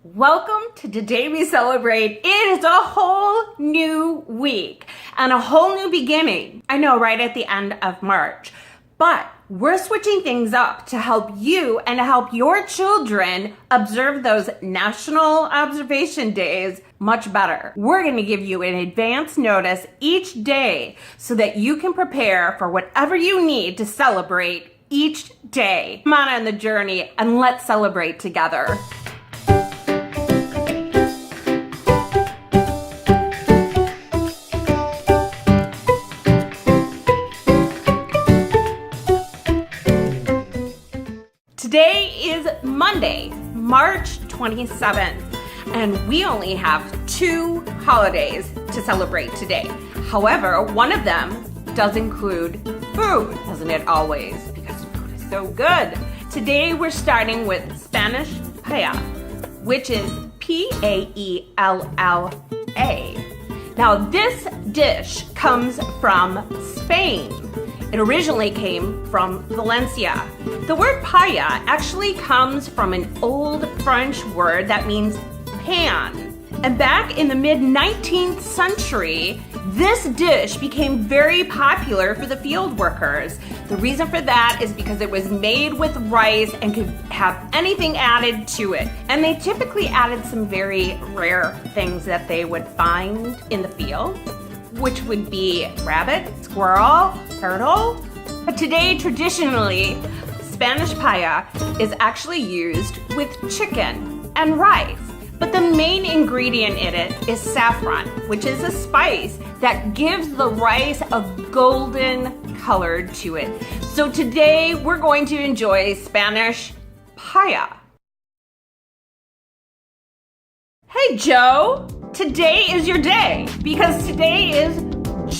Welcome to Today We Celebrate. It is a whole new week and a whole new beginning. I know, right at the end of March. But we're switching things up to help you and to help your children observe those National Observation Days much better. We're going to give you an advance notice each day so that you can prepare for whatever you need to celebrate each day. Come on the journey and let's celebrate together. Today is Monday, March 27th, and we only have 2 holidays to celebrate today. However, one of them does include food, doesn't it always? Because food is so good. Today we're starting with Spanish paella, which is Paella. Now this dish comes from Spain. It originally came from Valencia. The word paella actually comes from an old French word that means pan. And back in the mid-19th century, this dish became very popular for the field workers. The reason for that is because it was made with rice and could have anything added to it. And they typically added some very rare things that they would find in the field, which would be rabbit, squirrel, turtle. But today, traditionally, Spanish paella is actually used with chicken and rice. But the main ingredient in it is saffron, which is a spice that gives the rice a golden color to it. So today, we're going to enjoy Spanish paella. Hey, Joe. Today is your day because today is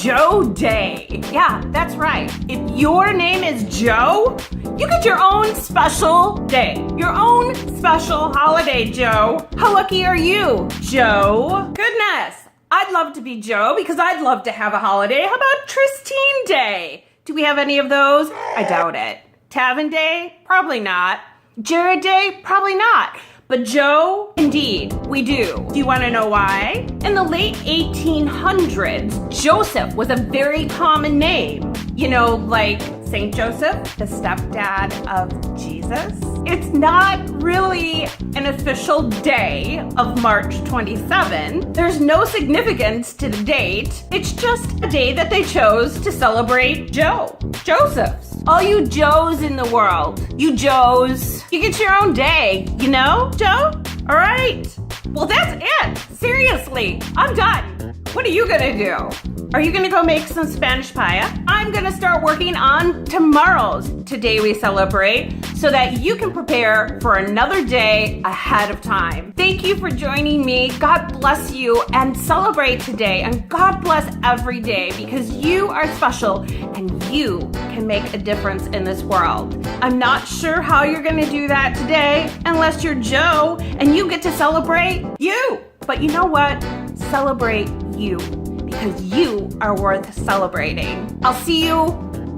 Joe Day. Yeah, that's right. If your name is Joe, you get your own special day, your own special holiday, Joe. How lucky are you, Joe? Goodness, I'd love to be Joe because I'd love to have a holiday. How about Tristine Day? Do we have any of those? I doubt it. Tavin Day? Probably not. Jared Day? Probably not. But Joe, indeed, we do. Do you want to know why? In the late 1800s, Joseph was a very common name. You know, like Saint Joseph, the stepdad of Jesus. It's not really an official day of March 27. There's no significance to the date. It's just a day that they chose to celebrate Joseph's. All you Joes in the world, you Joes, you get your own day, you know, Joe? All right. Well, that's it. Seriously, I'm done. What are you gonna do? Are you gonna go make some Spanish paella? I'm gonna start working on tomorrow's Today We Celebrate so that you can prepare for another day ahead of time. Thank you for joining me. God bless you and celebrate today. And God bless every day because you are special and you can make a difference in this world. I'm not sure how you're gonna do that today unless you're Joe and you get to celebrate you. But you know what? Celebrate you because you are worth celebrating. I'll see you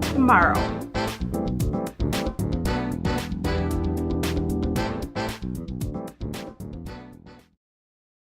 tomorrow.